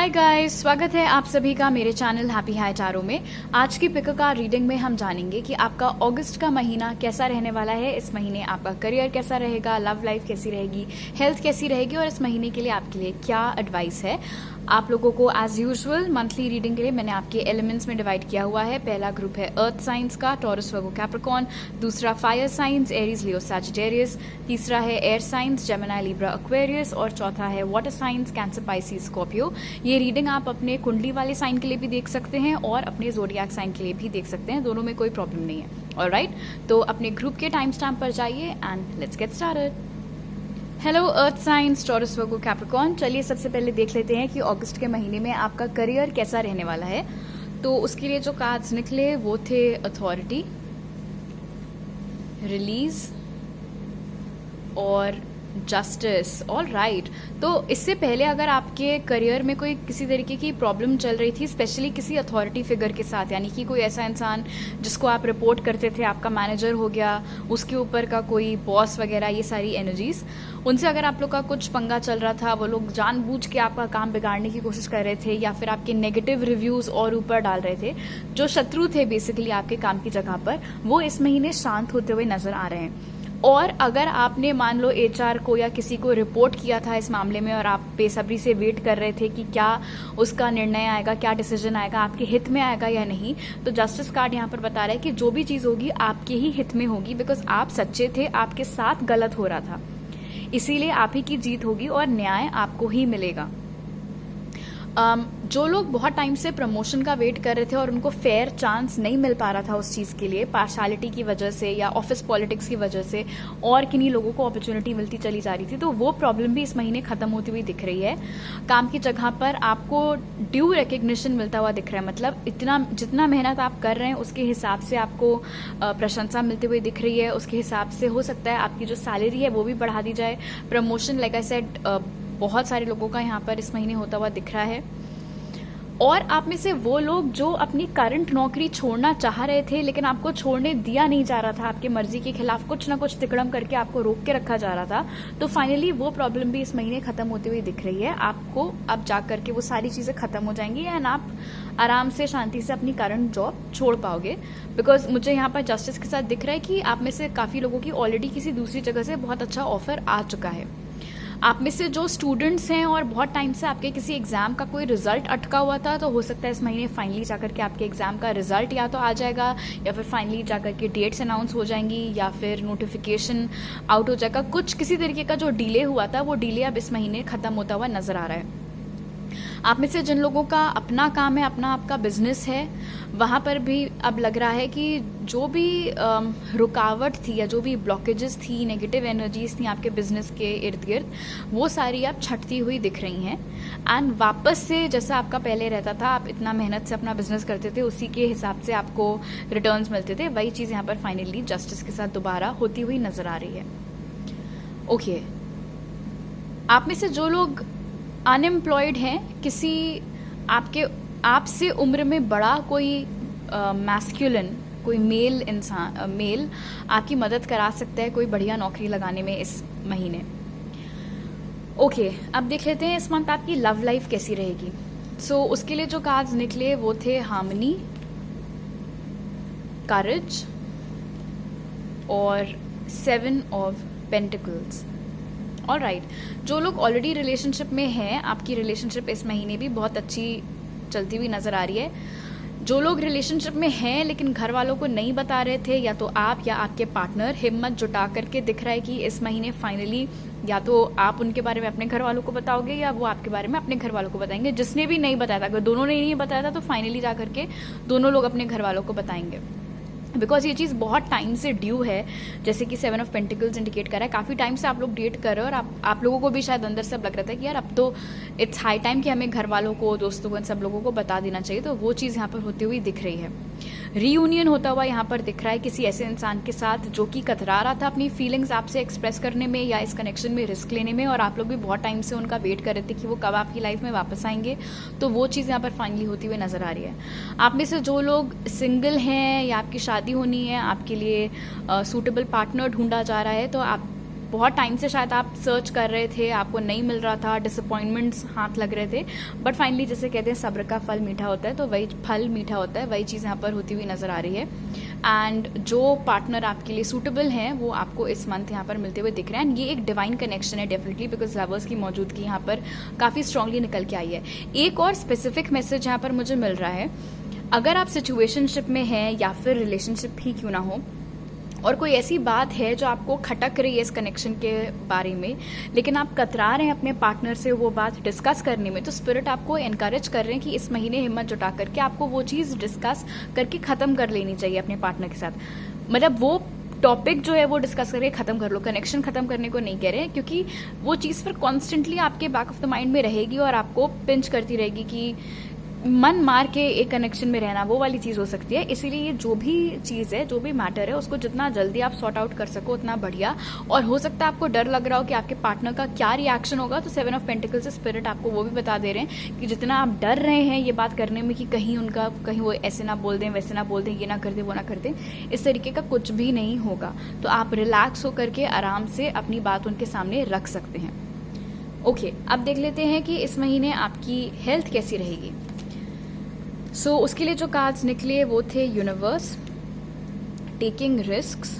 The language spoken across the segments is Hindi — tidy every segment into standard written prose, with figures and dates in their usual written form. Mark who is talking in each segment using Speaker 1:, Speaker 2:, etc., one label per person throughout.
Speaker 1: हाय गाइस, स्वागत है आप सभी का मेरे चैनल हैप्पी हाई टैरो में। आज की पिक कार्ड रीडिंग में हम जानेंगे कि आपका अगस्त का महीना कैसा रहने वाला है। इस महीने आपका करियर कैसा रहेगा, लव लाइफ कैसी रहेगी, हेल्थ कैसी रहेगी और इस महीने के लिए आपके लिए क्या एडवाइस है। आप लोगों को एज यूजुअल मंथली रीडिंग के लिए मैंने आपके एलिमेंट्स में डिवाइड किया हुआ है। पहला ग्रुप है अर्थ साइंस का, टॉरस वर्गो कैप्रिकॉर्न। दूसरा fire signs, Aries Leo Sagittarius. तीसरा है air signs, Gemini Libra Aquarius. और चौथा है water signs, Cancer Pisces Scorpio. ये रीडिंग आप अपने कुंडली वाले साइन के लिए भी देख सकते हैं और अपने ज़ोडिएक साइन के लिए भी देख सकते हैं। दोनों में कोई प्रॉब्लम नहीं है। ऑलराइट, तो अपने ग्रुप के टाइम स्टैम्प पर जाइए and let's get started. Hello earth science, Taurus Virgo Capricorn. चलिए सबसे पहले देख लेते हैं कि अगस्त के महीने में आपका करियर कैसा रहने वाला है। तो उसके लिए जो कार्ड्स निकले वो थे अथॉरिटी, रिलीज और जस्टिस। ऑल राइट, तो इससे पहले अगर आपके करियर में कोई किसी तरीके की प्रॉब्लम चल रही थी, स्पेशली किसी अथॉरिटी फिगर के साथ, यानी कि कोई ऐसा इंसान जिसको आप रिपोर्ट करते थे, आपका मैनेजर हो गया, उसके ऊपर का कोई बॉस वगैरह, ये सारी एनर्जीज, उनसे अगर आप लोग का कुछ पंगा चल रहा था, वो लोग जानबूझ के आपका काम बिगाड़ने की कोशिश कर रहे थे या फिर आपके नेगेटिव रिव्यूज और ऊपर डाल रहे थे, जो शत्रु थे बेसिकली आपके काम की जगह पर, वो इस महीने शांत होते हुए नजर आ रहे हैं। और अगर आपने मान लो एचआर को या किसी को रिपोर्ट किया था इस मामले में और आप बेसब्री से वेट कर रहे थे कि क्या उसका निर्णय आएगा, क्या डिसीजन आएगा, आपके हित में आएगा या नहीं, तो जस्टिस कार्ड यहाँ पर बता रहा है कि जो भी चीज होगी आपके ही हित में होगी, बिकॉज आप सच्चे थे, आपके साथ गलत हो रहा था, इसीलिए आप ही की जीत होगी और न्याय आपको ही मिलेगा। जो लोग बहुत टाइम से प्रमोशन का वेट कर रहे थे और उनको फेयर चांस नहीं मिल पा रहा था उस चीज़ के लिए, पार्शालिटी की वजह से या ऑफिस पॉलिटिक्स की वजह से, और किन्हीं लोगों को अपॉर्चुनिटी मिलती चली जा रही थी, तो वो प्रॉब्लम भी इस महीने खत्म होती हुई दिख रही है। काम की जगह पर आपको ड्यू रिकग्निशन मिलता हुआ दिख रहा है, मतलब इतना जितना मेहनत आप कर रहे हैं उसके हिसाब से आपको प्रशंसा मिलती हुई दिख रही है। उसके हिसाब से हो सकता है आपकी जो सैलरी है वो भी बढ़ा दी जाए। प्रमोशन, लाइक आई सेड, बहुत सारे लोगों का यहाँ पर इस महीने होता हुआ दिख रहा है। और आप में से वो लोग जो अपनी करंट नौकरी छोड़ना चाह रहे थे लेकिन आपको छोड़ने दिया नहीं जा रहा था, आपके मर्जी के खिलाफ कुछ ना कुछ तिकड़म करके आपको रोक के रखा जा रहा था, तो फाइनली वो प्रॉब्लम भी इस महीने खत्म होती हुई दिख रही है। आपको अब जा करके वो सारी चीजें खत्म हो जाएंगी एंड आप आराम से शांति से अपनी करंट जॉब छोड़ पाओगे। बिकॉज मुझे यहाँ पर जस्टिस के साथ दिख रहा है कि आप में से काफी लोगों की ऑलरेडी किसी दूसरी जगह से बहुत अच्छा ऑफर आ चुका है। आप में से जो स्टूडेंट्स हैं और बहुत टाइम से आपके किसी एग्जाम का कोई रिजल्ट अटका हुआ था, तो हो सकता है इस महीने फाइनली जाकर के आपके एग्जाम का रिजल्ट या तो आ जाएगा या फिर फाइनली जाकर के डेट्स अनाउंस हो जाएंगी या फिर नोटिफिकेशन आउट हो जाएगा। कुछ किसी तरीके का जो डिले हुआ था वो डिले अब इस महीने खत्म होता हुआ नजर आ रहा है। आप में से जिन लोगों का अपना काम है, अपना आपका बिजनेस है, वहां पर भी अब लग रहा है कि जो भी रुकावट थी या जो भी ब्लॉकेजेस थी, नेगेटिव एनर्जीज थी आपके बिजनेस के इर्द गिर्द, वो सारी अब छटती हुई दिख रही हैं एंड वापस से जैसा आपका पहले रहता था, आप इतना मेहनत से अपना बिजनेस करते थे, उसी के हिसाब से आपको रिटर्न्स मिलते थे, वही चीज यहाँ पर फाइनली जस्टिस के साथ दोबारा होती हुई नजर आ रही है। ओके, आप में से जो लोग अनएम्प्लॉयड हैं, किसी आपसे उम्र में बड़ा कोई मैस्कुलिन, कोई मेल इंसान, मेल आपकी मदद करा सकता है कोई बढ़िया नौकरी लगाने में इस महीने। ओके, अब देख लेते हैं इस मंथ आपकी लव लाइफ कैसी रहेगी। सो उसके लिए जो कार्ड्स निकले वो थे हार्मनी, करेज और 7 ऑफ पेंटिकल्स। ऑलराइट, जो लोग ऑलरेडी रिलेशनशिप में हैं, आपकी रिलेशनशिप इस महीने भी बहुत अच्छी चलती हुई नजर आ रही है। जो लोग रिलेशनशिप में हैं लेकिन घर वालों को नहीं बता रहे थे, या तो आप या आपके पार्टनर, हिम्मत जुटा करके दिख रहा है कि इस महीने फाइनली या तो आप उनके बारे में अपने घर वालों को बताओगे या वो आपके बारे में अपने घर वालों को बताएंगे। जिसने भी नहीं बताया था, अगर दोनों ने नहीं बताया था, तो फाइनली जा करके दोनों लोग अपने घर वालों को बताएंगे, बिकॉज ये चीज़ बहुत टाइम से ड्यू है। जैसे कि 7 ऑफ पेंटिकल्स इंडिकेट कर रहा है काफ़ी टाइम से आप लोग डेट कर रहे हो और आप लोगों को भी शायद अंदर से अब लग रहा था कि यार अब तो इट्स हाई टाइम कि हमें घर वालों को, दोस्तों को, इन सब लोगों को बता देना चाहिए। तो वो चीज़ यहाँ पर होती हुई दिख रही है। रीयूनियन होता हुआ यहाँ पर दिख रहा है किसी ऐसे इंसान के साथ जो कि कतरा रहा था अपनी फीलिंग्स आपसे एक्सप्रेस करने में या इस कनेक्शन में रिस्क लेने में, और आप लोग भी बहुत टाइम से उनका वेट कर रहे थे कि वो कब आपकी लाइफ में वापस आएंगे। तो वो चीज़ यहाँ पर फाइनली होती हुई नजर आ रही है। आप में से जो लोग सिंगल हैं या आपकी शादी होनी है, आपके लिए सूटेबल पार्टनर ढूंढा जा रहा है, तो आप बहुत टाइम से शायद आप सर्च कर रहे थे, आपको नहीं मिल रहा था, डिसअपॉइंटमेंट्स हाथ लग रहे थे, बट फाइनली जैसे कहते हैं सब्र का फल मीठा होता है, तो वही फल मीठा होता है, वही चीज़ यहाँ पर होती हुई नज़र आ रही है। एंड जो पार्टनर आपके लिए सूटेबल हैं वो आपको इस मंथ यहाँ पर मिलते हुए दिख रहे हैं। एंड ये एक डिवाइन कनेक्शन है डेफिनेटली, बिकॉज लवर्स की मौजूदगी यहाँ पर काफ़ी स्ट्रांगली निकल के आई है। एक और स्पेसिफिक मैसेज यहाँ पर मुझे मिल रहा है, अगर आप सिचुएशनशिप में हैं या फिर रिलेशनशिप ही क्यों ना हो, और कोई ऐसी बात है जो आपको खटक रही है इस कनेक्शन के बारे में, लेकिन आप कतरा रहे हैं अपने पार्टनर से वो बात डिस्कस करने में, तो स्पिरिट आपको एनकरेज कर रहे हैं कि इस महीने हिम्मत जुटा करके आपको वो चीज़ डिस्कस करके ख़त्म कर लेनी चाहिए अपने पार्टनर के साथ। मतलब वो टॉपिक जो है वो डिस्कस करके ख़त्म कर लो, कनेक्शन ख़त्म करने को नहीं कह रहे हैं, क्योंकि वो चीज़ फिर कॉन्स्टेंटली आपके बैक ऑफ द माइंड में रहेगी और आपको पिंच करती रहेगी कि मन मार के एक कनेक्शन में रहना, वो वाली चीज़ हो सकती है। इसीलिए ये जो भी चीज़ है, जो भी मैटर है, उसको जितना जल्दी आप सॉर्ट आउट कर सको उतना बढ़िया। और हो सकता है आपको डर लग रहा हो कि आपके पार्टनर का क्या रिएक्शन होगा, तो 7 ऑफ पेंटिकल्स से स्पिरिट आपको वो भी बता दे रहे हैं कि जितना आप डर रहे हैं ये बात करने में कि कहीं वो ऐसे ना बोल दें, वैसे ना बोल दें, ये ना कर दें, वो ना कर दें, इस तरीके का कुछ भी नहीं होगा। तो आप रिलैक्स होकर के आराम से अपनी बात उनके सामने रख सकते हैं। ओके, अब देख लेते हैं कि इस महीने आपकी हेल्थ कैसी रहेगी। सो उसके लिए जो कार्ड्स निकले वो थे यूनिवर्स, टेकिंग रिस्क्स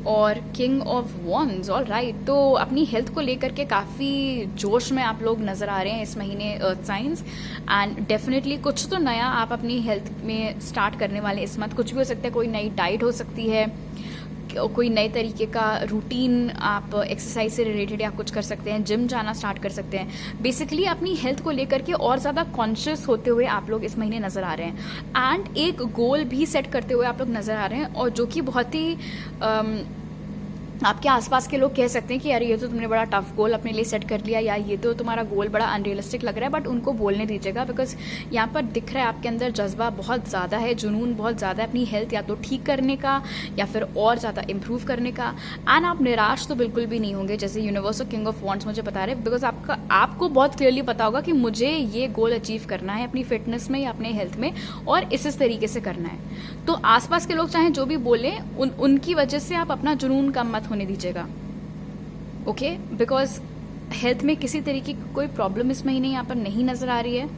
Speaker 1: और king of wands. All right, तो अपनी हेल्थ को लेकर के काफ़ी जोश में आप लोग नज़र आ रहे हैं इस महीने अर्थ साइंस। एंड डेफिनेटली कुछ तो नया आप अपनी हेल्थ में स्टार्ट करने वाले इस मंथ। कुछ भी हो सकता है, कोई नई डाइट हो सकती है, कोई नए तरीके का रूटीन आप एक्सरसाइज से रिलेटेड या कुछ कर सकते हैं, जिम जाना स्टार्ट कर सकते हैं। बेसिकली अपनी हेल्थ को लेकर के और ज़्यादा कॉन्शियस होते हुए आप लोग इस महीने नज़र आ रहे हैं। एंड एक गोल भी सेट करते हुए आप लोग नज़र आ रहे हैं, और जो कि बहुत ही आपके आसपास के लोग कह सकते हैं कि यार ये तो तुमने बड़ा टफ गोल अपने लिए सेट कर लिया, या ये तो तुम्हारा गोल बड़ा अनरियलिस्टिक लग रहा है, बट उनको बोलने दीजिएगा, बिकॉज यहाँ पर दिख रहा है आपके अंदर जज्बा बहुत ज़्यादा है, जुनून बहुत ज़्यादा है अपनी हेल्थ या तो ठीक करने का या फिर और ज़्यादा इम्प्रूव करने का। एंड आप निराश तो बिल्कुल भी नहीं होंगे, जैसे यूनिवर्स और किंग ऑफ वॉन्ड्स मुझे बता रहे हैं, बिकॉज आपको बहुत क्लियरली पता होगा कि मुझे ये गोल अचीव करना है अपनी फिटनेस में या अपने हेल्थ में, और इस तरीके से करना है। तो आसपास के लोग चाहे जो भी बोले, उनकी वजह से आप अपना जुनून कम मत होने दीजिएगा। ओके, बिकॉज हेल्थ में किसी तरीके की कोई प्रॉब्लम इस महीने यहाँ पर नहीं नजर आ रही है।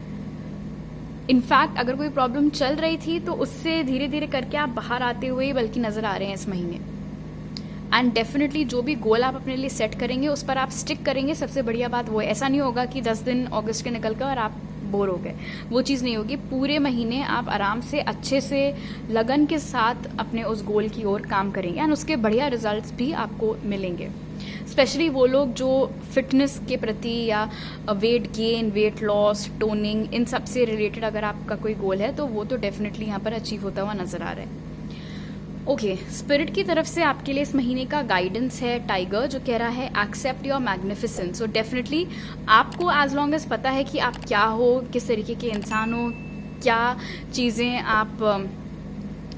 Speaker 1: इनफैक्ट अगर कोई प्रॉब्लम चल रही थी तो उससे धीरे धीरे करके आप बाहर आते हुए बल्कि नजर आ रहे हैं इस महीने। एंड डेफिनेटली जो भी गोल आप अपने लिए सेट करेंगे उस पर आप स्टिक करेंगे, सबसे बढ़िया बात वो है। ऐसा नहीं होगा कि 10 दिन अगस्त के निकल कर और आप बोर हो गए, वो चीज़ नहीं होगी। पूरे महीने आप आराम से अच्छे से लगन के साथ अपने उस गोल की ओर काम करेंगे, एंड उसके बढ़िया रिजल्ट्स भी आपको मिलेंगे। स्पेशली वो लोग जो फिटनेस के प्रति या weight gain, weight loss, toning, इन सब से रिलेटेड अगर आपका कोई गोल है तो वो तो डेफिनेटली यहाँ पर अचीव होता हुआ नजर आ रहा है। ओके, स्पिरिट की तरफ से आपके लिए इस महीने का गाइडेंस है टाइगर, जो कह रहा है accept your magnificence. So definitely आपको एज लॉन्ग एज पता है कि आप क्या हो, किस तरीके के इंसान हो, क्या चीज़ें आप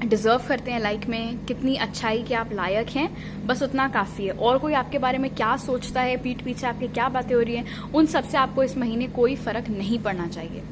Speaker 1: डिज़र्व करते हैं लाइफ में, कितनी अच्छाई के आप लायक हैं, बस उतना काफ़ी है। और कोई आपके बारे में क्या सोचता है, पीठ पीछे आपके क्या बातें हो रही हैं, उन सब से आपको इस महीने कोई फ़र्क नहीं पड़ना चाहिए।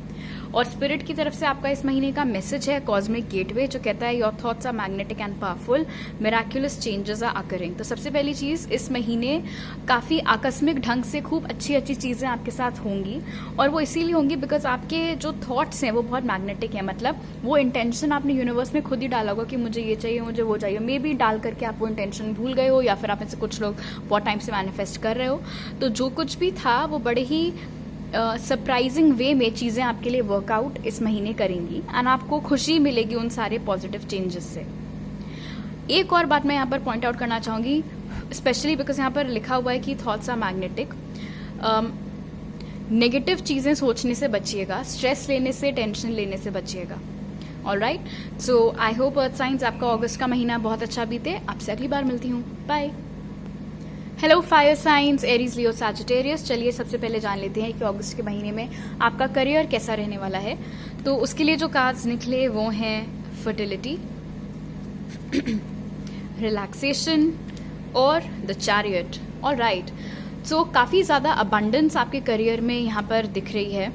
Speaker 1: और स्पिरिट की तरफ से आपका इस महीने का मैसेज है कॉस्मिक गेटवे, जो कहता है your thoughts are magnetic and powerful, miraculous changes are occurring. तो सबसे पहली चीज़, इस महीने काफ़ी आकस्मिक ढंग से खूब अच्छी अच्छी चीज़ें आपके साथ होंगी, और वो इसीलिए होंगी बिकॉज आपके जो थॉट्स हैं वो बहुत मैग्नेटिक हैं। मतलब वो इंटेंशन आपने यूनिवर्स में खुद ही डाला होगा कि मुझे ये चाहिए, मुझे वो चाहिए, मे बी डाल करके आप वो इंटेंशन भूल गए हो, या फिर आप में से कुछ लोग बहुत टाइम से मैनिफेस्ट कर रहे हो। तो जो कुछ भी था वो बड़े ही सरप्राइजिंग वे में चीज़ें आपके लिए वर्कआउट इस महीने करेंगी, एंड आपको खुशी मिलेगी उन सारे पॉजिटिव चेंजेस से। एक और बात मैं यहाँ पर पॉइंट आउट करना चाहूँगी, स्पेशली बिकॉज यहाँ पर लिखा हुआ है कि थॉट्स आर मैग्नेटिक। नेगेटिव चीज़ें सोचने से बचिएगा, स्ट्रेस लेने से, टेंशन लेने से बचिएगा। Alright, so I hope earth signs आपका अगस्त का महीना बहुत अच्छा बीते। आपसे अगली बार मिलती हूँ, bye. Hello fire signs, Aries, Leo, Sagittarius. चलिए सबसे पहले जान लेते हैं कि अगस्त के महीने में आपका करियर कैसा रहने वाला है। तो उसके लिए जो कार्ड्स निकले वो हैं फर्टिलिटी, रिलैक्सेशन और द चैरियट। ऑल राइट, सो काफ़ी ज़्यादा अबंडेंस आपके करियर में यहाँ पर दिख रही है,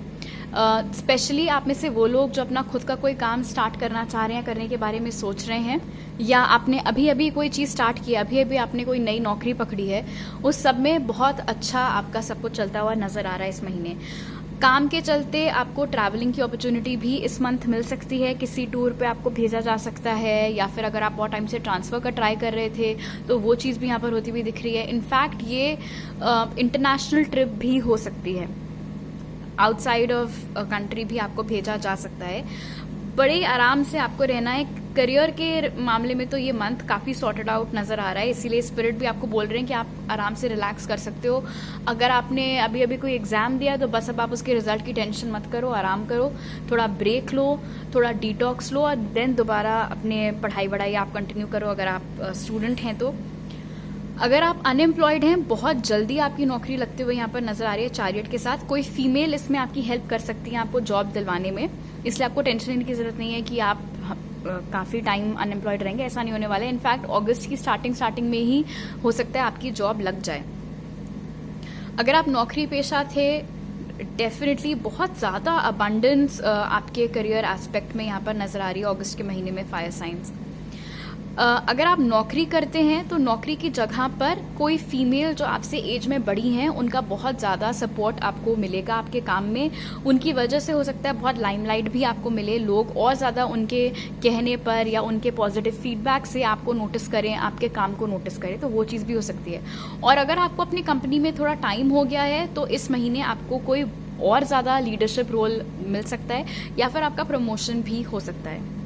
Speaker 1: स्पेशली आप में से वो लोग जो अपना खुद का कोई काम स्टार्ट करना चाह रहे हैं, करने के बारे में सोच रहे हैं, या आपने अभी अभी कोई चीज़ स्टार्ट किया, अभी अभी आपने कोई नई नौकरी पकड़ी है, उस सब में बहुत अच्छा आपका सब कुछ चलता हुआ नज़र आ रहा है इस महीने। काम के चलते आपको ट्रैवलिंग की अपॉर्चुनिटी भी इस मंथ मिल सकती है, किसी टूर पे आपको भेजा जा सकता है, या फिर अगर आप बहुत टाइम से ट्रांसफ़र का ट्राई कर रहे थे तो वो चीज़ भी यहाँ पर होती हुई दिख रही है। इनफैक्ट ये इंटरनेशनल ट्रिप भी हो सकती है, आउटसाइड ऑफ कंट्री भी आपको भेजा जा सकता है। बड़े आराम से आपको रहना है। करियर के मामले में तो ये मंथ काफ़ी सॉर्टेड आउट नज़र आ रहा है, इसीलिए स्पिरिट भी आपको बोल रहे हैं कि आप आराम से रिलैक्स कर सकते हो। अगर आपने अभी अभी कोई एग्ज़ाम दिया तो बस अब आप उसके रिजल्ट की टेंशन मत करो, आराम करो, थोड़ा ब्रेक लो, थोड़ा डिटॉक्स लो, और देन दोबारा अपने पढ़ाई आप कंटिन्यू करो अगर आप स्टूडेंट हैं तो। अगर आप अनएम्प्लॉयड हैं, बहुत जल्दी आपकी नौकरी लगते हुए यहाँ पर नजर आ रही है चैरियट के साथ। कोई फीमेल इसमें आपकी हेल्प कर सकती है आपको जॉब दिलवाने में, इसलिए आपको टेंशन लेने की जरूरत नहीं है कि आप काफ़ी टाइम अनएम्प्लॉयड रहेंगे, ऐसा नहीं होने वाला है। इनफैक्ट अगस्त की स्टार्टिंग में ही हो सकता है आपकी जॉब लग जाए। अगर आप नौकरी पेशा थे, डेफिनेटली बहुत ज़्यादा अबंडेंस आपके करियर एस्पेक्ट में यहाँ पर नज़र आ रही है अगस्त के महीने में, फायर साइंस। अगर आप नौकरी करते हैं तो नौकरी की जगह पर कोई फीमेल जो आपसे एज में बड़ी हैं, उनका बहुत ज़्यादा सपोर्ट आपको मिलेगा आपके काम में। उनकी वजह से हो सकता है बहुत लाइमलाइट भी आपको मिले, लोग और ज़्यादा उनके कहने पर या उनके पॉजिटिव फीडबैक से आपको नोटिस करें, आपके काम को नोटिस करें, तो वो चीज़ भी हो सकती है। और अगर आपको अपनी कंपनी में थोड़ा टाइम हो गया है तो इस महीने आपको कोई और ज़्यादा लीडरशिप रोल मिल सकता है, या फिर आपका प्रमोशन भी हो सकता है।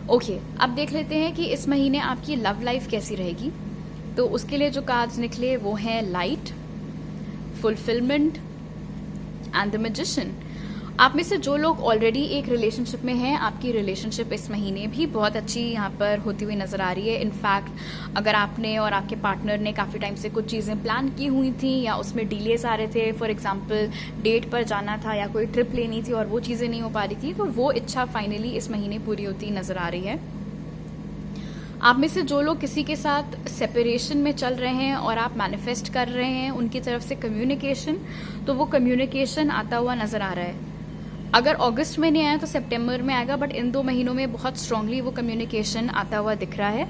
Speaker 1: ओके, अब देख लेते हैं कि इस महीने आपकी लव लाइफ कैसी रहेगी। तो उसके लिए जो कार्ड्स निकले वो हैं light, fulfilment and the magician. आप में से जो लोग ऑलरेडी एक रिलेशनशिप में हैं, आपकी रिलेशनशिप इस महीने भी बहुत अच्छी यहाँ पर होती हुई नजर आ रही है। इनफैक्ट अगर आपने और आपके पार्टनर ने काफ़ी टाइम से कुछ चीज़ें प्लान की हुई थी या उसमें डिलेस आ रहे थे, फॉर एग्जांपल डेट पर जाना था या कोई ट्रिप लेनी थी और वो चीज़ें नहीं हो पा रही थी, तो वो इच्छा फाइनली इस महीने पूरी होती नजर आ रही है। आप में से जो लोग किसी के साथ सेपरेशन में चल रहे हैं और आप मैनिफेस्ट कर रहे हैं उनकी तरफ से कम्युनिकेशन, तो वो कम्युनिकेशन आता हुआ नजर आ रहा है। अगर अगस्त में नहीं आया तो सितंबर में आएगा, बट इन 2 महीनों में बहुत स्ट्रांगली वो कम्युनिकेशन आता हुआ दिख रहा है।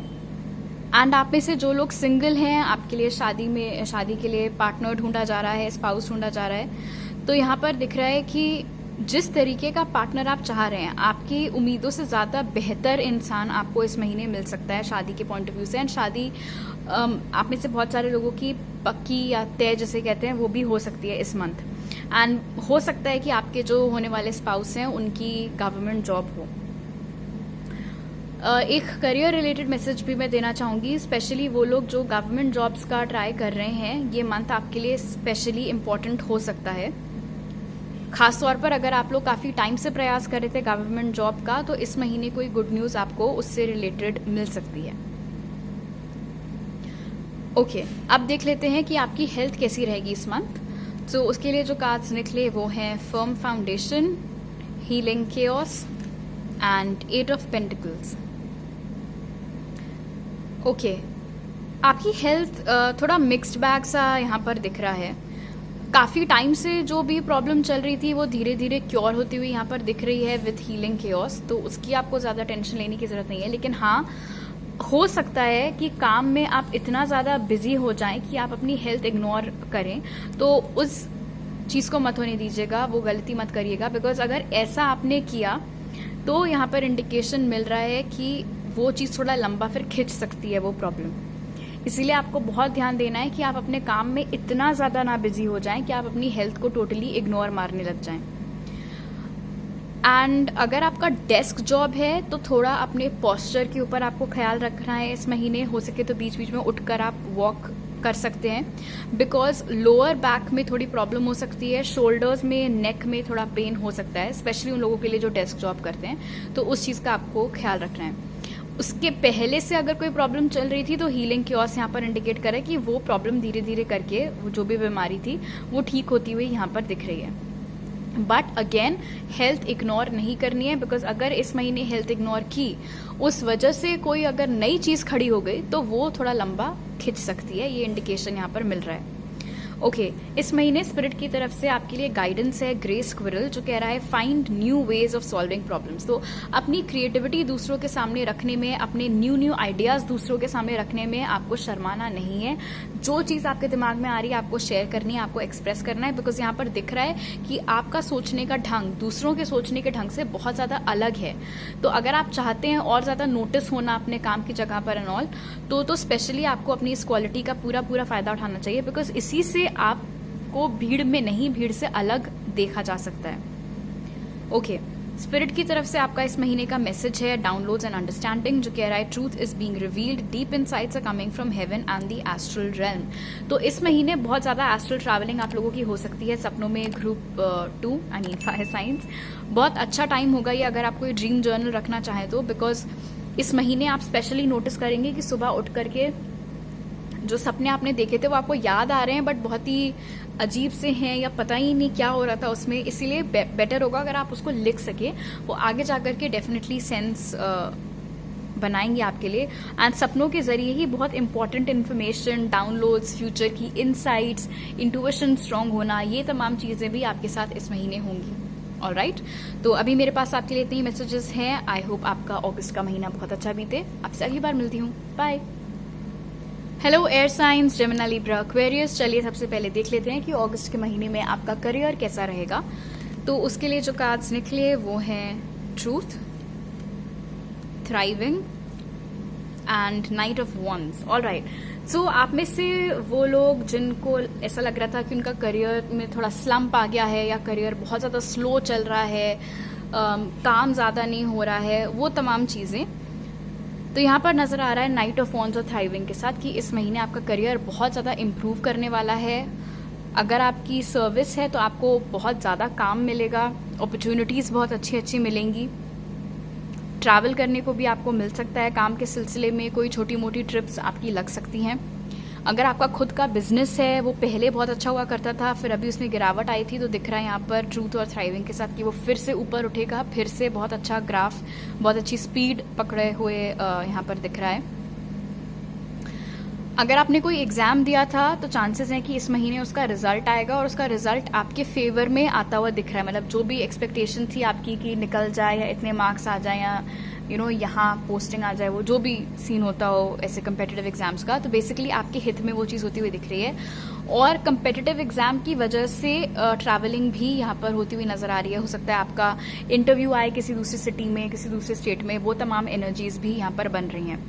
Speaker 1: एंड आप में से जो लोग सिंगल हैं, आपके लिए शादी के लिए पार्टनर ढूंढा जा रहा है, स्पाउस ढूंढा जा रहा है, तो यहाँ पर दिख रहा है कि जिस तरीके का पार्टनर आप चाह रहे हैं, आपकी उम्मीदों से ज़्यादा बेहतर इंसान आपको इस महीने मिल सकता है शादी के पॉइंट ऑफ व्यू से। एंड शादी आप में से बहुत सारे लोगों की पक्की या तय जिसे कहते हैं वो भी हो सकती है इस मंथ। एंड हो सकता है कि आपके जो होने वाले स्पाउस हैं उनकी गवर्नमेंट जॉब हो। एक करियर रिलेटेड मैसेज भी मैं देना चाहूँगी, स्पेशली वो लोग जो गवर्नमेंट जॉब्स का ट्राई कर रहे हैं, ये मंथ आपके लिए स्पेशली इम्पॉर्टेंट हो सकता है। खासतौर पर अगर आप लोग काफ़ी टाइम से प्रयास कर रहे थे गवर्नमेंट जॉब का, तो इस महीने कोई गुड न्यूज़ आपको उससे रिलेटेड मिल सकती है। ओके, अब देख लेते हैं कि आपकी हेल्थ कैसी रहेगी इस मंथ। तो उसके लिए जो कार्ड्स निकले वो हैं firm foundation, healing chaos and 8 of pentacles. Okay, आपकी हेल्थ थोड़ा मिक्स्ड बैग सा यहाँ पर दिख रहा है। काफ़ी टाइम से जो भी प्रॉब्लम चल रही थी वो धीरे धीरे क्योर होती हुई यहाँ पर दिख रही है विथ हीलिंग केओस, तो उसकी आपको ज़्यादा टेंशन लेने की ज़रूरत नहीं है। लेकिन हाँ, हो सकता है कि काम में आप इतना ज़्यादा बिजी हो जाएं कि आप अपनी हेल्थ इग्नोर करें, तो उस चीज़ को मत होने दीजिएगा, वो गलती मत करिएगा। बिकॉज अगर ऐसा आपने किया तो यहाँ पर इंडिकेशन मिल रहा है कि वो चीज़ थोड़ा लंबा फिर खिंच सकती है वो प्रॉब्लम। इसीलिए आपको बहुत ध्यान देना है कि आप अपने काम में इतना ज़्यादा ना बिजी हो जाएं कि आप अपनी हेल्थ को टोटली इग्नोर मारने लग जाएं। एंड अगर आपका डेस्क जॉब है तो थोड़ा अपने पोस्चर के ऊपर आपको ख्याल रखना है इस महीने। हो सके तो बीच बीच में उठकर आप वॉक कर सकते हैं, बिकॉज लोअर बैक में थोड़ी प्रॉब्लम हो सकती है, शोल्डर्स में, नेक में थोड़ा पेन हो सकता है, स्पेशली उन लोगों के लिए जो डेस्क जॉब करते हैं, तो उस चीज़ का आपको ख्याल रखना है। उसके पहले से अगर कोई प्रॉब्लम चल रही थी तो हीलिंग केओस यहाँ पर इंडिकेट करे कि वो प्रॉब्लम धीरे धीरे करके वो जो भी बीमारी थी वो ठीक होती हुई यहाँ पर दिख रही है। बट अगेन हेल्थ इग्नोर नहीं करनी है, बिकॉज अगर इस महीने हेल्थ इग्नोर की, उस वजह से कोई अगर नई चीज़ खड़ी हो गई तो वो थोड़ा लंबा खिंच सकती है, ये इंडिकेशन यहाँ पर मिल रहा है। ओके इस महीने स्पिरिट की तरफ से आपके लिए गाइडेंस है ग्रे स्क्विरल, जो कह रहा है find new ways of solving problems. तो अपनी क्रिएटिविटी दूसरों के सामने रखने में, अपने न्यू आइडियाज दूसरों के सामने रखने में आपको शर्माना नहीं है। जो चीज आपके दिमाग में आ रही है आपको शेयर करनी है, आपको एक्सप्रेस करना है, बिकॉज यहाँ पर दिख रहा है कि आपका सोचने का ढंग दूसरों के सोचने के ढंग से बहुत ज्यादा अलग है। तो अगर आप चाहते हैं और ज्यादा नोटिस होना अपने काम की जगह पर एंड ऑल, तो स्पेशली आपको अपनी इस क्वालिटी का पूरा फायदा उठाना चाहिए, बिकॉज इसी से आपको भीड़ में नहीं, भीड़ से अलग देखा जा सकता है। ओके स्पिरिट की तरफ से आपका इस महीने का मैसेज है डाउनलोड्स एंड अंडरस्टैंडिंग, जो कह रहा है truth is being revealed, deep insights are coming from heaven and the astral realm. तो इस महीने बहुत ज्यादा एस्ट्रल ट्रैवलिंग आप लोगों की हो सकती है सपनों में। Group 2 I mean fire science, बहुत अच्छा टाइम होगा ये अगर आप कोई ड्रीम जर्नल रखना चाहें तो, बिकॉज इस महीने आप स्पेशली नोटिस करेंगे कि सुबह उठ करके जो सपने आपने देखे थे वो आपको याद आ रहे हैं, बट बहुत ही अजीब से हैं या पता ही नहीं क्या हो रहा था उसमें। इसीलिए बेटर होगा अगर आप उसको लिख सके, वो आगे जाकर के डेफिनेटली सेंस बनाएंगे आपके लिए। एंड सपनों के जरिए ही बहुत इंपॉर्टेंट इन्फॉर्मेशन, डाउनलोड्स, फ्यूचर की इनसाइट्स, इंट्यूशन स्ट्रांग होना, ये तमाम चीजें भी आपके साथ इस महीने होंगी। ऑलराइट, तो अभी मेरे पास आपके लिए इतने ही मैसेजेस हैं। आई होप आपका अगस्त का महीना बहुत अच्छा बीते। आपसे अगली बार मिलती हूँ, bye. Hello air signs, Gemini, Libra, Aquarius. चलिए सबसे पहले देख लेते हैं कि अगस्त के महीने में आपका करियर कैसा रहेगा। तो उसके लिए जो कार्ड्स निकले वो हैं truth, thriving and knight of wands. Alright, so आप में से वो लोग जिनको ऐसा लग रहा था कि उनका करियर में थोड़ा स्लम्प आ गया है या करियर बहुत ज़्यादा स्लो चल रहा है, काम ज़्यादा नहीं हो रहा है, वो तमाम चीज़ें, तो यहाँ पर नजर आ रहा है नाइट ऑफ वॉन्ड्स और थ्राइविंग के साथ कि इस महीने आपका करियर बहुत ज़्यादा इम्प्रूव करने वाला है। अगर आपकी सर्विस है तो आपको बहुत ज़्यादा काम मिलेगा, अपॉर्चुनिटीज़ बहुत अच्छी अच्छी मिलेंगी। ट्रैवल करने को भी आपको मिल सकता है, काम के सिलसिले में कोई छोटी मोटी ट्रिप्स आपकी लग सकती हैं। अगर आपका खुद का बिजनेस है, वो पहले बहुत अच्छा हुआ करता था, फिर अभी उसमें गिरावट आई थी, तो दिख रहा है यहाँ पर ट्रूथ और थ्राइविंग के साथ कि वो फिर से ऊपर उठेगा, फिर से बहुत अच्छा ग्राफ, बहुत अच्छी स्पीड पकड़े हुए यहाँ पर दिख रहा है। अगर आपने कोई एग्जाम दिया था तो चांसेस हैं कि इस महीने उसका रिजल्ट आएगा और उसका रिजल्ट आपके फेवर में आता हुआ दिख रहा है। मतलब जो भी एक्सपेक्टेशन थी आपकी कि निकल जाए या इतने मार्क्स आ जाए या यहाँ पोस्टिंग आ जाए, वो जो भी सीन होता हो ऐसे कम्पिटिटिव एग्जाम्स का, तो बेसिकली आपके हित में वो चीज़ होती हुई दिख रही है। और कम्पिटिटिव एग्जाम की वजह से ट्रैवलिंग भी यहाँ पर होती हुई नजर आ रही है। हो सकता है आपका इंटरव्यू आए किसी दूसरी सिटी में, किसी दूसरे स्टेट में, वो तमाम एनर्जीज भी यहाँ पर बन रही हैं।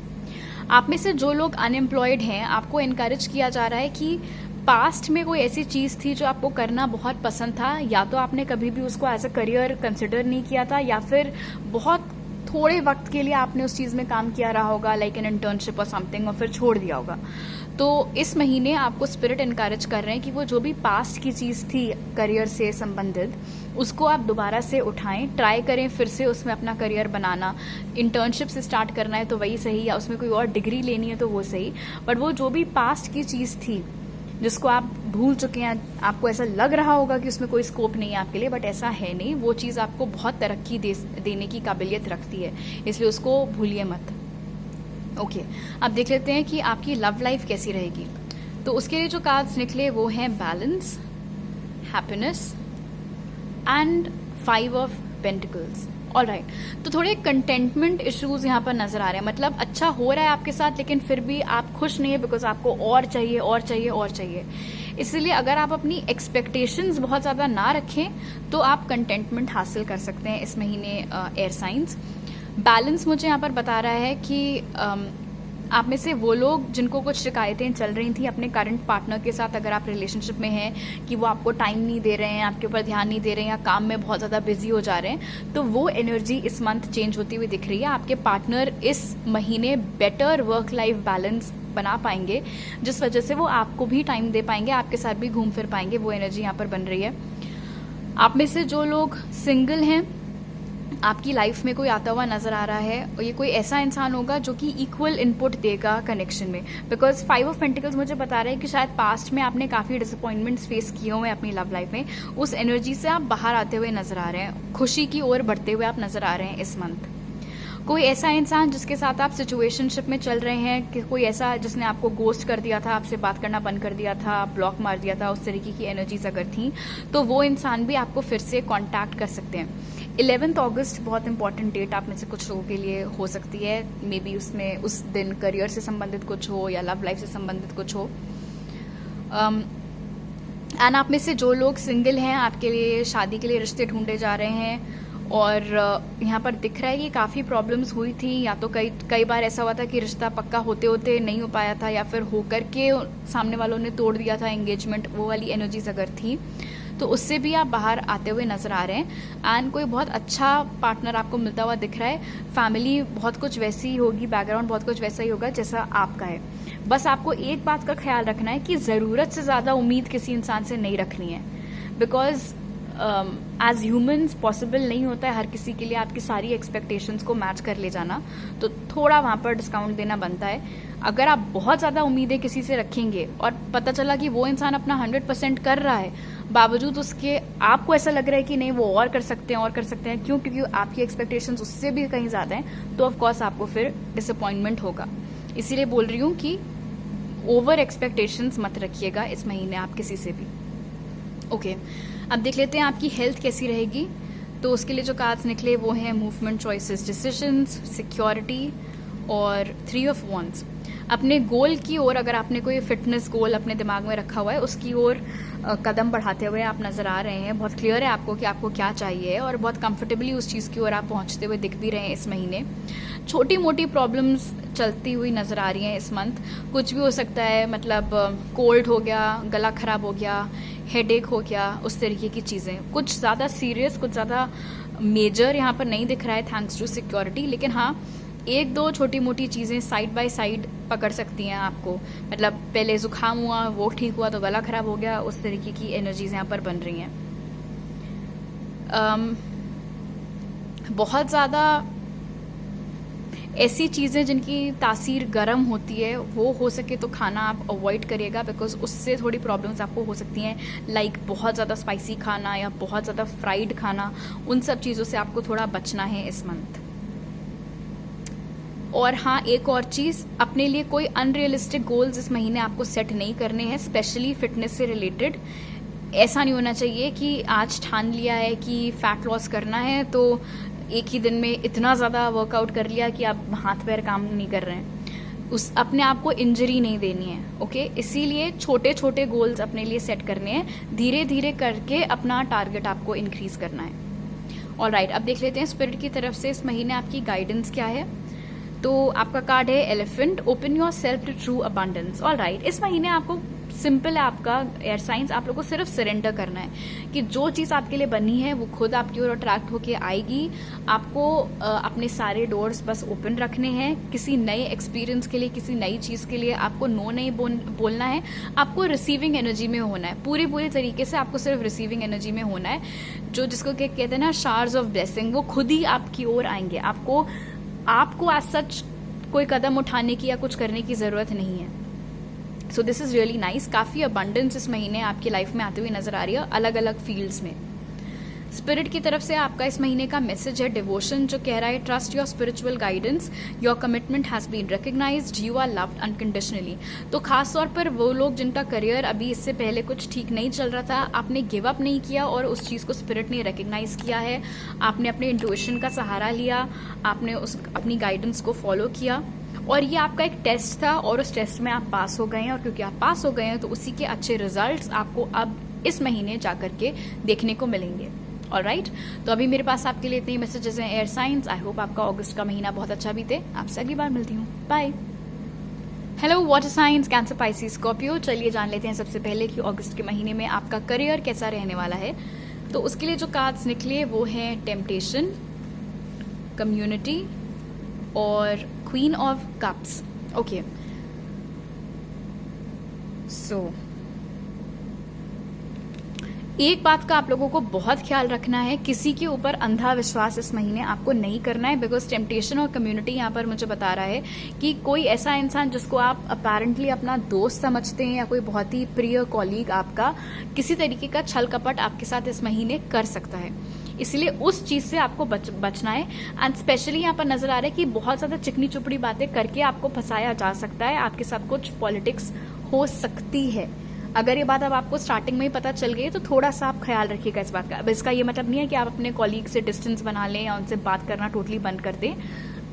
Speaker 1: आप में से जो लोग अनएम्प्लॉयड हैं, आपको इनकरेज किया जा रहा है कि पास्ट में कोई ऐसी चीज़ थी जो आपको करना बहुत पसंद था, या तो आपने कभी भी उसको एज अ करियर कंसिडर नहीं किया था, या फिर बहुत थोड़े वक्त के लिए आपने उस चीज़ में काम किया रहा होगा, लाइक एन इंटर्नशिप और समथिंग, और फिर छोड़ दिया होगा। तो इस महीने आपको स्पिरिट इनकरेज कर रहे हैं कि वो जो भी पास्ट की चीज़ थी करियर से संबंधित, उसको आप दोबारा से उठाएं, ट्राई करें फिर से उसमें अपना करियर बनाना। इंटर्नशिप से स्टार्ट करना है तो वही सही, या उसमें कोई और डिग्री लेनी है तो वो सही, बट वो जो भी पास्ट की चीज़ थी जिसको आप भूल चुके हैं, आपको ऐसा लग रहा होगा कि उसमें कोई स्कोप नहीं है आपके लिए, बट ऐसा है नहीं, वो चीज़ आपको बहुत तरक्की देने की काबिलियत रखती है, इसलिए उसको भूलिए मत। ओके, अब देख लेते हैं कि आपकी लव लाइफ कैसी रहेगी। तो उसके लिए जो कार्ड्स निकले वो हैं balance, happiness and 5 of pentacles. Alright, तो थोड़े कंटेंटमेंट इश्यूज यहाँ पर नजर आ रहे हैं। मतलब अच्छा हो रहा है आपके साथ, लेकिन फिर भी आप खुश नहीं है, बिकॉज आपको और चाहिए और चाहिए और चाहिए। इसलिए अगर आप अपनी एक्सपेक्टेशंस बहुत ज्यादा ना रखें तो आप कंटेंटमेंट हासिल कर सकते हैं इस महीने एयर साइंस। बैलेंस मुझे यहाँ पर बता रहा है कि आप में से वो लोग जिनको कुछ शिकायतें चल रही थी अपने करंट पार्टनर के साथ, अगर आप रिलेशनशिप में हैं, कि वो आपको टाइम नहीं दे रहे हैं, आपके ऊपर ध्यान नहीं दे रहे हैं, या काम में बहुत ज़्यादा बिजी हो जा रहे हैं, तो वो एनर्जी इस मंथ चेंज होती हुई दिख रही है। आपके पार्टनर इस महीने बेटर वर्क लाइफ बैलेंस बना पाएंगे, जिस वजह से वो आपको भी टाइम दे पाएंगे, आपके साथ भी घूम फिर पाएंगे, वो एनर्जी यहाँ पर बन रही है। आप में से जो लोग सिंगल हैं, आपकी लाइफ में कोई आता हुआ नजर आ रहा है, और ये कोई ऐसा इंसान होगा जो कि इक्वल इनपुट देगा कनेक्शन में, बिकॉज 5 ऑफ पेंटिकल्स मुझे बता रहा है कि शायद पास्ट में आपने काफी डिसअपॉइंटमेंट्स फेस किए हुए हैं अपनी लव लाइफ में, उस एनर्जी से आप बाहर आते हुए नजर आ रहे हैं, खुशी की ओर बढ़ते हुए आप नजर आ रहे हैं इस मंथ। कोई ऐसा इंसान जिसके साथ आप सिचुएशनशिप में चल रहे हैं, कि कोई ऐसा जिसने आपको गोस्ट कर दिया था, आपसे बात करना बंद कर दिया था, ब्लॉक मार दिया था, उस तरीके की एनर्जीज अगर थी तो वो इंसान भी आपको फिर से कांटेक्ट कर सकते हैं। 11 अगस्त बहुत इंपॉर्टेंट डेट आप में से कुछ लोगों के लिए हो सकती है। मे बी उसमें उस दिन करियर से संबंधित कुछ हो या लव लाइफ से संबंधित कुछ हो। एंड आप में से जो लोग सिंगल हैं, आपके लिए शादी के लिए रिश्ते ढूंढे जा रहे हैं, और यहाँ पर दिख रहा है कि काफ़ी प्रॉब्लम्स हुई थी, या तो कई बार ऐसा हुआ था कि रिश्ता पक्का होते होते नहीं हो पाया था, या फिर होकर के सामने वालों ने तोड़ दिया था एंगेजमेंट, वो वाली एनर्जीज अगर थी तो उससे भी आप बाहर आते हुए नजर आ रहे हैं। एंड कोई बहुत अच्छा पार्टनर आपको मिलता हुआ दिख रहा है। फैमिली बहुत कुछ वैसी ही होगी, बैकग्राउंड बहुत कुछ वैसा ही होगा जैसा आपका है। बस आपको एक बात का ख्याल रखना है कि ज़रूरत से ज़्यादा उम्मीद किसी इंसान से नहीं रखनी है, बिकॉज एज ह्यूमंस पॉसिबल नहीं होता है हर किसी के लिए आपकी सारी एक्सपेक्टेशंस को मैच कर ले जाना, तो थोड़ा वहाँ पर डिस्काउंट देना बनता है। अगर आप बहुत ज़्यादा उम्मीदें किसी से रखेंगे और पता चला कि वो इंसान अपना 100% कर रहा है, बावजूद उसके आपको ऐसा लग रहा है कि नहीं वो और कर सकते हैं, क्यों? क्योंकि आपकी एक्सपेक्टेशंस उससे भी कहीं ज़्यादा हैं, तो ऑफकोर्स आपको फिर डिसअपॉइंटमेंट होगा। इसीलिए बोल रही हूँ कि ओवर एक्सपेक्टेशंस मत रखिएगा इस महीने आप किसी से भी। ओके, अब देख लेते हैं आपकी हेल्थ कैसी रहेगी। तो उसके लिए जो कार्ड्स निकले वो हैं मूवमेंट, चॉइसेस, डिसीजंस, सिक्योरिटी और 3 ऑफ वॉन्ड्स। अपने गोल की ओर, अगर आपने कोई फिटनेस गोल अपने दिमाग में रखा हुआ है, उसकी ओर कदम बढ़ाते हुए आप नजर आ रहे हैं। बहुत क्लियर है आपको कि आपको क्या चाहिए, और बहुत कंफर्टेबली उस चीज़ की ओर आप पहुंचते हुए दिख भी रहे हैं इस महीने। छोटी मोटी प्रॉब्लम्स चलती हुई नजर आ रही हैं इस मंथ। कुछ भी हो सकता है, मतलब कोल्ड हो गया, गला खराब हो गया, हेडेक हो गया, उस तरीके की चीज़ें। कुछ ज़्यादा सीरियस, कुछ ज़्यादा मेजर यहाँ पर नहीं दिख रहा है थैंक्स टू सिक्योरिटी, लेकिन हाँ एक दो छोटी मोटी चीज़ें साइड बाय साइड पकड़ सकती हैं आपको। मतलब पहले जुकाम हुआ, वो ठीक हुआ तो गला खराब हो गया, उस तरीके की एनर्जीज यहाँ पर बन रही हैं। बहुत ज़्यादा ऐसी चीज़ें जिनकी तासीर गर्म होती है वो हो सके तो खाना आप अवॉइड करिएगा, बिकॉज उससे थोड़ी प्रॉब्लम्स आपको हो सकती हैं। लाइक बहुत ज़्यादा स्पाइसी खाना या बहुत ज़्यादा फ्राइड खाना, उन सब चीज़ों से आपको थोड़ा बचना है इस मंथ। और हाँ, एक और चीज़, अपने लिए कोई अनरियलिस्टिक गोल्स इस महीने आपको सेट नहीं करने हैं, स्पेशली फिटनेस से रिलेटेड। ऐसा नहीं होना चाहिए कि आज ठान लिया है कि फैट लॉस करना है तो एक ही दिन में इतना ज़्यादा वर्कआउट कर लिया कि आप हाथ पैर काम नहीं कर रहे हैं। उस अपने आप को इंजरी नहीं देनी है, ओके? इसीलिए छोटे छोटे गोल्स अपने लिए सेट करने हैं, धीरे धीरे करके अपना टारगेट आपको इंक्रीज करना है। ऑलराइट, अब देख लेते हैं स्पिरिट की तरफ से इस महीने आपकी गाइडेंस क्या है। तो आपका कार्ड है elephant, open yourself to true abundance. Alright, इस महीने आपको सिंपल है, आपका एयर साइंस, आप लोगों को सिर्फ सरेंडर करना है कि जो चीज़ आपके लिए बनी है वो खुद आपकी ओर अट्रैक्ट होके आएगी। आपको अपने सारे डोर्स बस ओपन रखने हैं। किसी नए एक्सपीरियंस के लिए, किसी नई चीज़ के लिए आपको नो नहीं बोलना है। आपको रिसीविंग एनर्जी में होना है, पूरी तरीके से आपको सिर्फ रिसीविंग एनर्जी में होना है। जिसको कहते हैं ना शावर्स ऑफ ब्लेसिंग, वो खुद ही आपकी ओर आएंगे। आपको एज सच कोई कदम उठाने की या कुछ करने की ज़रूरत नहीं है। So this is really nice. काफ़ी अबंडेंस इस महीने आपकी लाइफ में आते हुए नजर आ रही है अलग अलग फील्ड्स में। स्पिरिट की तरफ से आपका इस महीने का मैसेज है डिवोशन, जो कह रहा है trust your spiritual guidance, your commitment has been recognised, you are loved unconditionally. तो खास तौर पर वो लोग जिनका करियर अभी इससे पहले कुछ ठीक नहीं चल रहा था, आपने गिव अप नहीं किया और उस चीज़ को स्पिरिट ने रिकग्नाइज किया है। आपने अपने इंट्यूशन का सहारा लिया, आपने अपनी गाइडेंस को फॉलो किया, और ये आपका एक टेस्ट था और उस टेस्ट में आप पास हो गए हैं। और क्योंकि आप पास हो गए हैं तो उसी के अच्छे रिजल्ट्स आपको अब इस महीने जाकर के देखने को मिलेंगे। ऑलराइट, तो अभी मेरे पास आपके लिए इतने ही मैसेजेस हैं एयर साइंस। आई होप आपका अगस्त का महीना बहुत अच्छा बीते। आपसे अगली बार मिलती हूँ, bye. Hello water signs, Cancer, Pisces, Scorpio. चलिए जान लेते हैं सबसे पहले कि अगस्त के महीने में आपका करियर कैसा रहने वाला है। तो उसके लिए जो कार्ड्स निकले वो हैं टेम्पटेशन, कम्युनिटी और क्वीन ऑफ कप्स। ओके, सो एक बात का आप लोगों को बहुत ख्याल रखना है, किसी के ऊपर अंधा विश्वास इस महीने आपको नहीं करना है, बिकॉज टेम्पटेशन और कम्युनिटी यहाँ पर मुझे बता रहा है कि कोई ऐसा इंसान जिसको आप अपेरेंटली अपना दोस्त समझते हैं या कोई बहुत ही प्रिय कॉलीग आपका, किसी तरीके का छल कपट आपके साथ इस महीने कर सकता है। इसलिए उस चीज से आपको बचना है। एंड स्पेशली यहाँ पर नजर आ रहा है कि बहुत ज्यादा चिकनी चुपड़ी बातें करके आपको फंसाया जा सकता है, आपके साथ कुछ पॉलिटिक्स हो सकती है। अगर ये बात अब आपको स्टार्टिंग में ही पता चल गई तो थोड़ा सा आप ख्याल रखिएगा इस बात का। अब इसका ये मतलब नहीं है कि आप अपने कॉलीग से डिस्टेंस बना लें या उनसे बात करना टोटली बंद कर दें।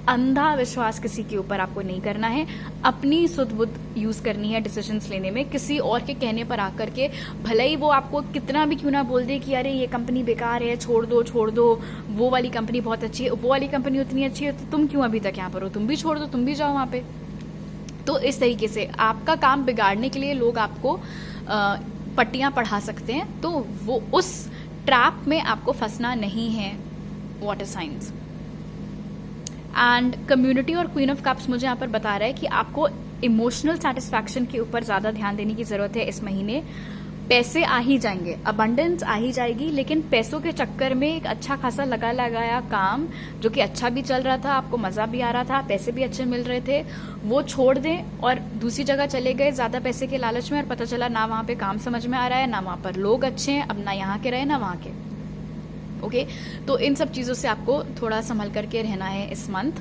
Speaker 1: अंधा विश्वास किसी के ऊपर आपको नहीं करना है, अपनी सुध बुद्ध यूज करनी है डिसीजंस लेने में। किसी और के कहने पर आकर के भले ही वो आपको कितना भी क्यों ना बोल दे कि अरे ये कंपनी बेकार है, छोड़ दो, वो वाली कंपनी बहुत अच्छी है, वो वाली कंपनी उतनी अच्छी है तो तुम क्यों अभी तक यहाँ पर हो, तुम भी छोड़ दो, तुम भी जाओ वहां पे। तो इस तरीके से आपका काम बिगाड़ने के लिए लोग आपको पट्टियां पढ़ा सकते हैं, तो वो उस ट्रैप में आपको फंसना नहीं है वाटर साइंस। एंड कम्युनिटी और क्वीन ऑफ कप्स मुझे यहाँ पर बता रहा है कि आपको इमोशनल सेटिस्फैक्शन के ऊपर ज्यादा ध्यान देने की जरूरत है इस महीने। पैसे आ ही जाएंगे, अबंडेंस आ ही जाएगी, लेकिन पैसों के चक्कर में एक अच्छा खासा लगाया काम जो कि अच्छा भी चल रहा था, आपको मजा भी आ रहा था, पैसे भी अच्छे मिल रहे थे, वो छोड़ दें और दूसरी जगह चले गए ज्यादा पैसे के लालच में, और पता चला ना वहां पे काम समझ में आ रहा है, ना वहां पर लोग अच्छे हैं, अब ना यहाँ के रहे ना वहां के। ओके, तो इन सब चीजों से आपको थोड़ा संभल करके रहना है इस मंथ।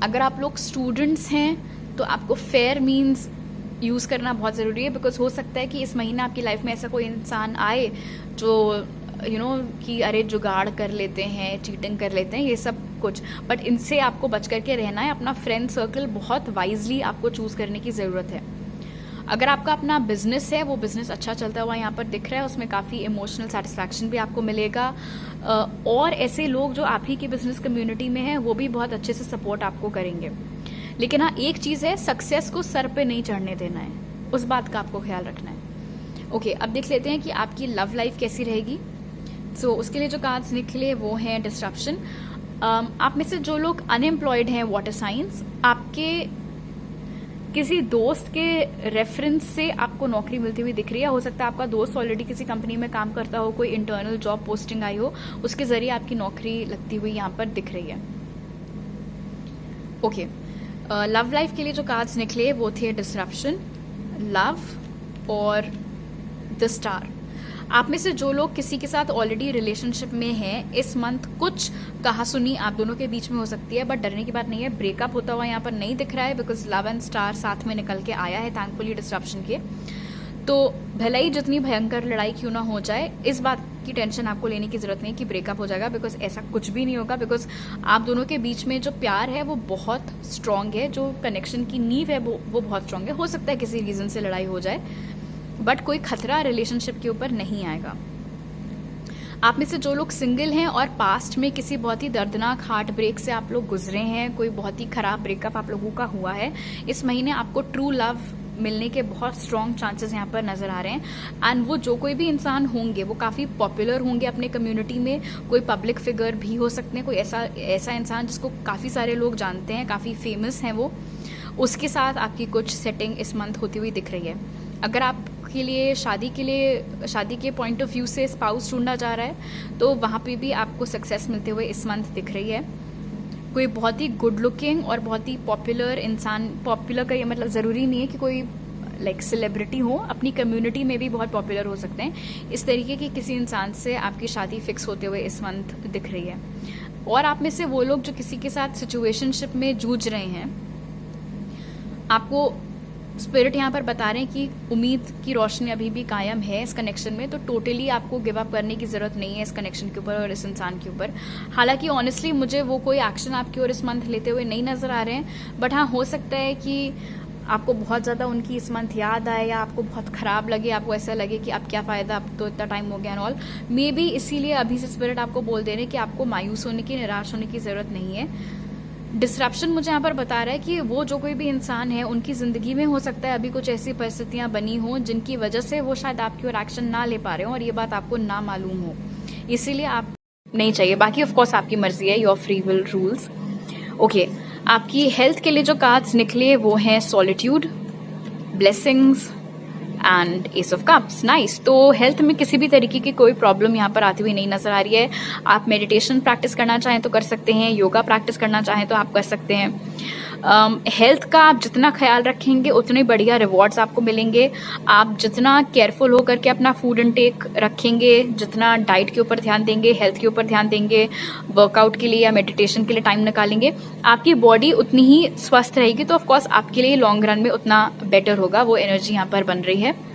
Speaker 1: अगर आप लोग स्टूडेंट्स हैं तो आपको फेयर मीन्स यूज करना बहुत जरूरी है, बिकॉज हो सकता है कि इस महीने आपकी लाइफ में ऐसा कोई इंसान आए जो कि अरे जुगाड़ कर लेते हैं, चीटिंग कर लेते हैं, ये सब कुछ, बट इनसे आपको बच करके रहना है। अपना फ्रेंड सर्कल बहुत वाइजली आपको चूज करने की जरूरत है। अगर आपका अपना बिजनेस है, वो बिजनेस अच्छा चलता हुआ यहाँ पर दिख रहा है, उसमें काफी इमोशनल सेटिस्फैक्शन भी आपको मिलेगा, और ऐसे लोग जो आप ही की बिजनेस कम्युनिटी में हैं वो भी बहुत अच्छे से सपोर्ट आपको करेंगे। लेकिन हाँ, एक चीज है, सक्सेस को सर पे नहीं चढ़ने देना है, उस बात का आपको ख्याल रखना है। ओके, अब देख लेते हैं कि आपकी लव लाइफ कैसी रहेगी। सो उसके लिए जो कार्ड्स निकले वो हैं डिस्ट्रप्शन। आप में से जो लोग अनएम्प्लॉयड हैं वाटर साइंस, आपके किसी दोस्त के रेफरेंस से आपको नौकरी मिलती हुई दिख रही है। हो सकता है आपका दोस्त ऑलरेडी किसी कंपनी में काम करता हो, कोई इंटरनल जॉब पोस्टिंग आई हो, उसके जरिए आपकी नौकरी लगती हुई यहाँ पर दिख रही है। ओके, लव लाइफ के लिए जो कार्ड्स निकले वो थे डिसरप्शन, लव और द स्टार। आप में से जो लोग किसी के साथ ऑलरेडी रिलेशनशिप में हैं, इस मंथ कुछ कहासुनी आप दोनों के बीच में हो सकती है, बट डरने की बात नहीं है। ब्रेकअप होता हुआ यहाँ पर नहीं दिख रहा है, बिकॉज लव एंड स्टार साथ में निकल के आया है थैंकफुली डिसरप्शन के। तो भले ही जितनी भयंकर लड़ाई क्यों ना हो जाए, इस बात की टेंशन आपको लेने की जरूरत नहीं कि ब्रेकअप हो जाएगा, बिकॉज ऐसा कुछ भी नहीं होगा। बिकॉज आप दोनों के बीच में जो प्यार है वो बहुत स्ट्रांग है, जो कनेक्शन की नींव है वो बहुत स्ट्रांग है। हो सकता है किसी रीजन से लड़ाई हो जाए, बट कोई खतरा रिलेशनशिप के ऊपर नहीं आएगा। आप में से जो लोग सिंगल हैं और पास्ट में किसी बहुत ही दर्दनाक हार्ट ब्रेक से आप लोग गुजरे हैं, कोई बहुत ही खराब ब्रेकअप आप लोगों का हुआ है, इस महीने आपको ट्रू लव मिलने के बहुत स्ट्रॉन्ग चांसेस यहाँ पर नजर आ रहे हैं। एंड वो जो कोई भी इंसान होंगे वो काफी पॉपुलर होंगे अपने कम्युनिटी में, कोई पब्लिक फिगर भी हो सकते हैं, कोई ऐसा इंसान जिसको काफी सारे लोग जानते हैं, काफी फेमस हैं वो, उसके साथ आपकी कुछ सेटिंग इस मंथ होती हुई दिख रही है। अगर आपके लिए शादी के पॉइंट ऑफ व्यू से स्पाउस ढूंढा जा रहा है तो वहाँ पे भी आपको सक्सेस मिलते हुए इस मंथ दिख रही है। कोई बहुत ही गुड लुकिंग और बहुत ही पॉपुलर इंसान, पॉपुलर का ये मतलब ज़रूरी नहीं है कि कोई लाइक सेलिब्रिटी हो, अपनी कम्युनिटी में भी बहुत पॉपुलर हो सकते हैं, इस तरीके की किसी इंसान से आपकी शादी फिक्स होते हुए इस मंथ दिख रही है। और आप में से वो लोग जो किसी के साथ सिचुएशनशिप में जूझ रहे हैं, आपको स्पिरिट यहाँ पर बता रहे हैं कि उम्मीद की रोशनी अभी भी कायम है इस कनेक्शन में, तो टोटली आपको गिव अप करने की जरूरत नहीं है इस कनेक्शन के ऊपर और इस इंसान के ऊपर। हालांकि ऑनेस्टली मुझे वो कोई एक्शन आपकी ओर इस मंथ लेते हुए नहीं नजर आ रहे हैं, बट हाँ, हो सकता है कि आपको बहुत ज़्यादा उनकी इस मंथ याद आए या आपको बहुत ख़राब लगे, आपको ऐसा लगे कि अब क्या फ़ायदा, अब तो इतना टाइम हो गया एंड ऑल। मे बी इसीलिए अभी से स्पिरिट आपको बोल दे रहे हैं कि आपको मायूस होने की, निराश होने की ज़रूरत नहीं है। डिसरप्शन मुझे यहाँ पर बता रहा है कि वो जो कोई भी इंसान है उनकी ज़िंदगी में हो सकता है अभी कुछ ऐसी परिस्थितियाँ बनी हों जिनकी वजह से वो शायद आपकी ओर एक्शन ना ले पा रहे हो और ये बात आपको ना मालूम हो, इसीलिए आप नहीं चाहिए। बाकी ऑफ कोर्स आपकी मर्जी है, your free will rules. Okay, आपकी हेल्थ के लिए जो कार्ड्स निकले वो हैं solitude, blessings and S of cups. Nice. तो हेल्थ में किसी भी तरीके की कोई प्रॉब्लम यहाँ पर आती हुई नहीं नजर आ रही है। आप मेडिटेशन प्रैक्टिस करना चाहें तो कर सकते हैं, योगा प्रैक्टिस करना चाहें तो आप कर सकते हैं। हेल्थ का आप जितना ख्याल रखेंगे उतने बढ़िया रिवॉर्ड्स आपको मिलेंगे। आप जितना केयरफुल होकर के अपना फूड इनटेक रखेंगे, जितना डाइट के ऊपर ध्यान देंगे, हेल्थ के ऊपर ध्यान देंगे, वर्कआउट के लिए या मेडिटेशन के लिए टाइम निकालेंगे, आपकी बॉडी उतनी ही स्वस्थ रहेगी। तो ऑफकोर्स आपके लिए लॉन्ग रन में उतना बेटर होगा, वो एनर्जी यहाँ पर बन रही है।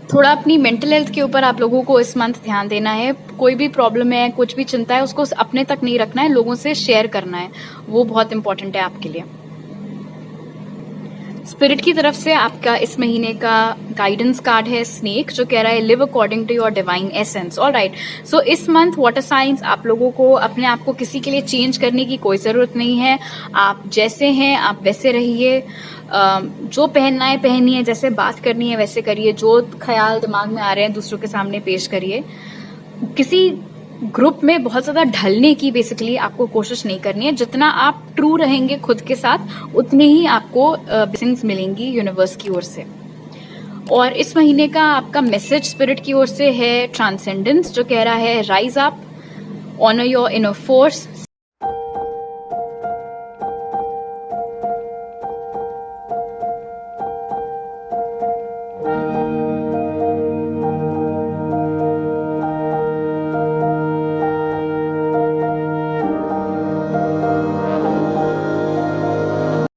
Speaker 1: थोड़ा अपनी मेंटल हेल्थ के ऊपर आप लोगों को इस मंथ ध्यान देना है। कोई भी प्रॉब्लम है, कुछ भी चिंता है, उसको अपने तक नहीं रखना है, लोगों से शेयर करना है, वो बहुत इंपॉर्टेंट है आपके लिए। स्पिरिट की तरफ से आपका इस महीने का गाइडेंस कार्ड है स्नेक, जो कह रहा है live according to your divine essence. Alright, so इस मंथ वाटर साइंस आप लोगों को अपने आप को किसी के लिए चेंज करने की कोई जरूरत नहीं है। आप जैसे हैं आप वैसे रहिए, जो पहनना है पहनिए, जैसे बात करनी है वैसे करिए, जो ख्याल दिमाग में आ रहे हैं दूसरों के सामने पेश करिए। किसी ग्रुप में बहुत ज्यादा ढलने की बेसिकली आपको कोशिश नहीं करनी है। जितना आप ट्रू रहेंगे खुद के साथ, उतने ही आपको ब्लेसिंग्स मिलेंगी यूनिवर्स की ओर से। और इस महीने का आपका मैसेज स्पिरिट की ओर से है ट्रांसेंडेंस, जो कह रहा है rise up, honour your inner force,